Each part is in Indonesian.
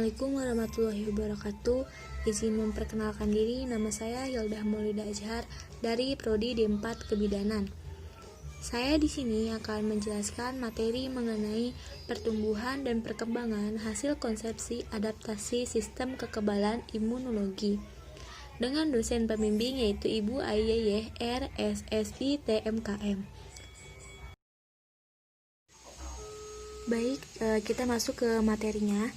Assalamualaikum warahmatullahi wabarakatuh. Izin memperkenalkan diri, nama saya Hildah Maulida Azhar dari Prodi D4 Kebidanan. Saya di sini akan menjelaskan materi mengenai pertumbuhan dan perkembangan hasil konsepsi adaptasi sistem kekebalan imunologi dengan dosen pembimbing yaitu Ibu Aiyeh RSSI TMKM. Baik, kita masuk ke materinya.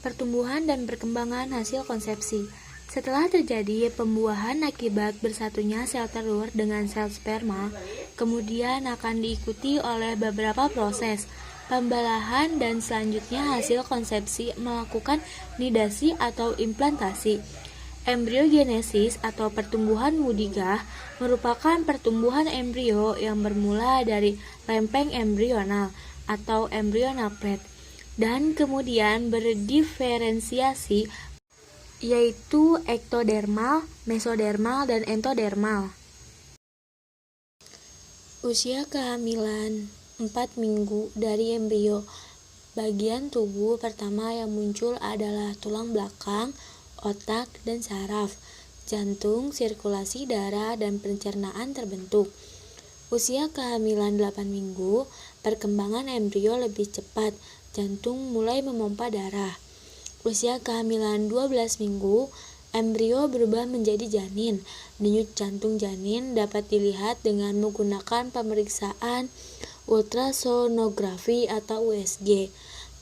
Pertumbuhan dan perkembangan hasil konsepsi. Setelah terjadi pembuahan akibat bersatunya sel telur dengan sel sperma, kemudian akan diikuti oleh beberapa proses pembelahan dan selanjutnya hasil konsepsi melakukan nidasi atau implantasi. Embriogenesis atau pertumbuhan mudigah merupakan pertumbuhan embrio yang bermula dari lempeng embrional atau embryonal plate dan kemudian berdiferensiasi yaitu ektodermal, mesodermal, dan entodermal. Usia kehamilan 4 minggu dari embrio. Bagian tubuh pertama yang muncul adalah tulang belakang, otak, dan saraf. Jantung, sirkulasi darah, dan pencernaan terbentuk. Usia kehamilan 8 minggu, perkembangan embrio lebih cepat. Jantung mulai memompa darah. Usia kehamilan 12 minggu, embrio berubah menjadi janin. Denyut jantung janin dapat dilihat dengan menggunakan pemeriksaan ultrasonografi atau USG.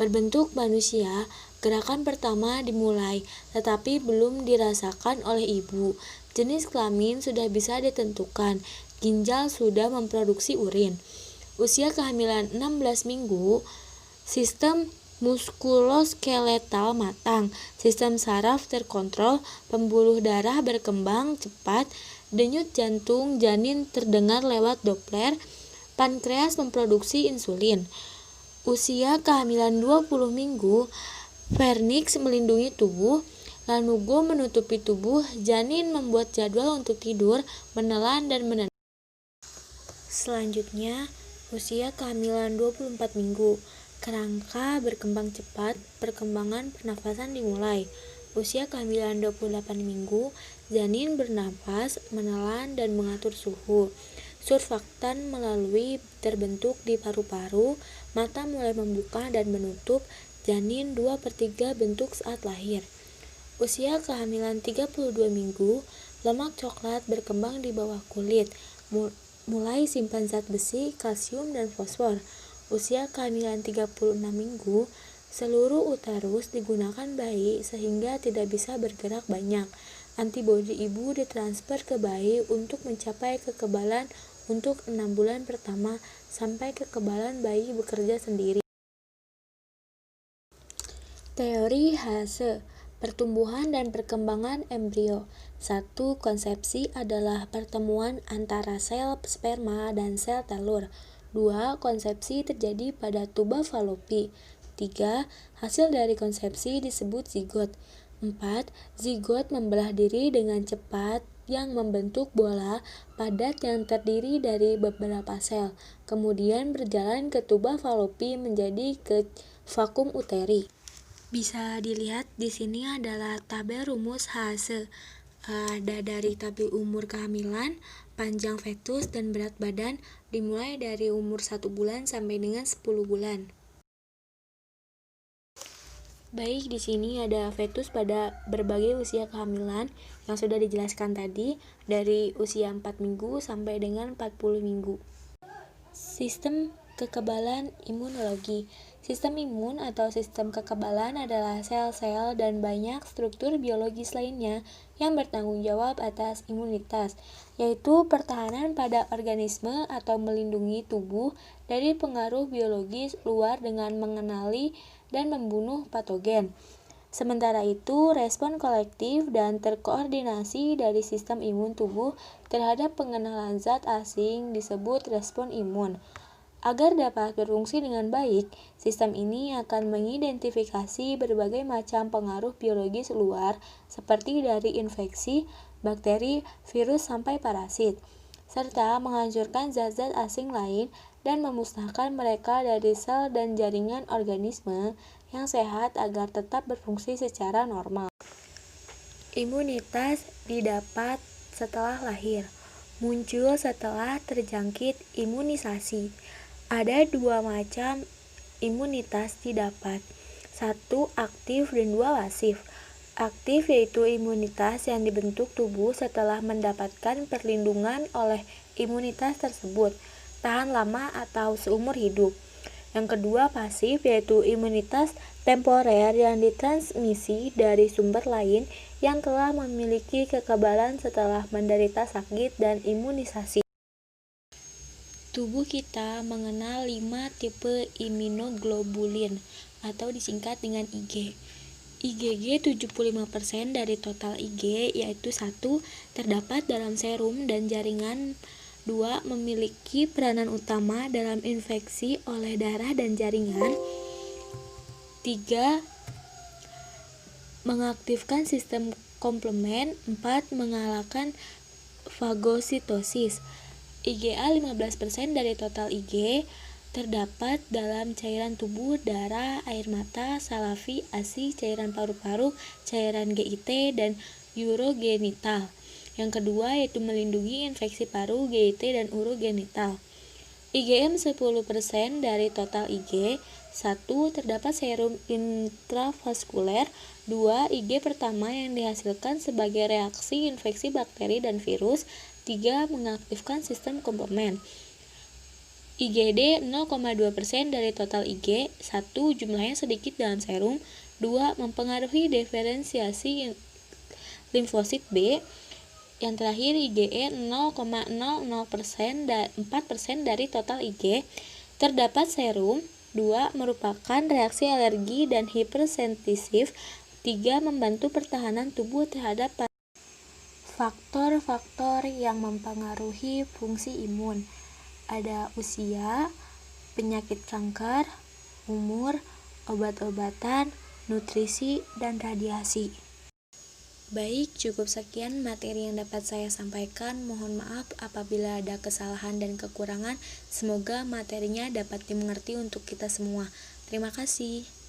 Berbentuk manusia, gerakan pertama dimulai, tetapi belum dirasakan oleh ibu. Jenis kelamin sudah bisa ditentukan, ginjal sudah memproduksi urin. Usia kehamilan 16 minggu, sistem muskuloskeletal matang, sistem saraf terkontrol, pembuluh darah berkembang cepat, denyut jantung janin terdengar lewat Doppler, pankreas memproduksi insulin. Usia kehamilan 20 minggu, vernix melindungi tubuh, lanugo menutupi tubuh, janin membuat jadwal untuk tidur, menelan dan menenun. Selanjutnya, usia kehamilan 24 minggu. Kerangka berkembang cepat, perkembangan pernafasan dimulai. Usia kehamilan 28 minggu, janin bernafas, menelan, dan mengatur suhu. Surfaktan melalui terbentuk di paru-paru, mata mulai membuka dan menutup, janin 2/3 bentuk saat lahir. Usia kehamilan 32 minggu, lemak coklat berkembang di bawah kulit, mulai simpan zat besi, kalsium, dan fosfor. Usia kehamilan 36 minggu, seluruh uterus digunakan bayi sehingga tidak bisa bergerak banyak. Antibodi ibu ditransfer ke bayi untuk mencapai kekebalan untuk 6 bulan pertama sampai kekebalan bayi bekerja sendiri. Teori Hase, pertumbuhan dan perkembangan embrio. 1. Konsepsi adalah pertemuan antara sel sperma dan sel telur. 2. Konsepsi terjadi pada tuba falopi. 3. Hasil dari konsepsi disebut zigot. 4. Zigot membelah diri dengan cepat yang membentuk bola padat yang terdiri dari beberapa sel, kemudian berjalan ke tuba falopi menjadi ke vakum uteri. Bisa dilihat di sini adalah tabel rumus Hase. Ada dari tabel umur kehamilan, panjang fetus, dan berat badan dimulai dari umur 1 bulan sampai dengan 10 bulan. Baik, di sini ada fetus pada berbagai usia kehamilan yang sudah dijelaskan tadi, dari usia 4 minggu sampai dengan 40 minggu. Sistem kekebalan imunologi. Sistem imun atau sistem kekebalan adalah sel-sel dan banyak struktur biologis lainnya yang bertanggung jawab atas imunitas, yaitu pertahanan pada organisme atau melindungi tubuh dari pengaruh biologis luar dengan mengenali dan membunuh patogen. Sementara itu, respon kolektif dan terkoordinasi dari sistem imun tubuh terhadap pengenalan zat asing disebut respon imun. Agar dapat berfungsi dengan baik, sistem ini akan mengidentifikasi berbagai macam pengaruh biologis luar seperti dari infeksi, bakteri, virus, sampai parasit, serta menghancurkan zat-zat asing lain dan memusnahkan mereka dari sel dan jaringan organisme yang sehat agar tetap berfungsi secara normal. Imunitas didapat setelah lahir, muncul setelah terjangkit imunisasi. Ada dua macam imunitas didapat, satu aktif dan dua pasif. Aktif yaitu imunitas yang dibentuk tubuh setelah mendapatkan perlindungan oleh imunitas tersebut, tahan lama atau seumur hidup. Yang kedua pasif yaitu imunitas temporer yang ditransmisi dari sumber lain yang telah memiliki kekebalan setelah menderita sakit dan imunisasi. Tubuh kita mengenal 5 tipe imunoglobulin atau disingkat dengan IG. IgG 75% dari total Ig, yaitu 1. Terdapat dalam serum dan jaringan. 2. Memiliki peranan utama dalam infeksi oleh darah dan jaringan. 3. Mengaktifkan sistem komplement. 4. Mengalahkan fagositosis. IgA 15% dari total Ig. Terdapat dalam cairan tubuh, darah, air mata, salavi, ASI, cairan paru-paru, cairan GIT, dan urogenital. Yang kedua yaitu melindungi infeksi paru, GIT, dan urogenital. IgM 10% dari total Ig. 1. Terdapat serum intravaskuler. 2. Ig pertama yang dihasilkan sebagai reaksi infeksi bakteri dan virus. 3. Mengaktifkan sistem komplement. IgD 0,2% dari total Ig. 1. Jumlahnya sedikit dalam serum. 2. Mempengaruhi diferensiasi limfosit B. Yang terakhir IgE 0,00% dan 4% dari total Ig. Terdapat serum. 2. Merupakan reaksi alergi dan hipersensitif. 3. Membantu pertahanan tubuh terhadap faktor-faktor yang mempengaruhi fungsi imun. Ada usia, penyakit kanker, umur, obat-obatan, nutrisi, dan radiasi. Baik, cukup sekian materi yang dapat saya sampaikan. Mohon maaf apabila ada kesalahan dan kekurangan. Semoga materinya dapat dimengerti untuk kita semua. Terima kasih.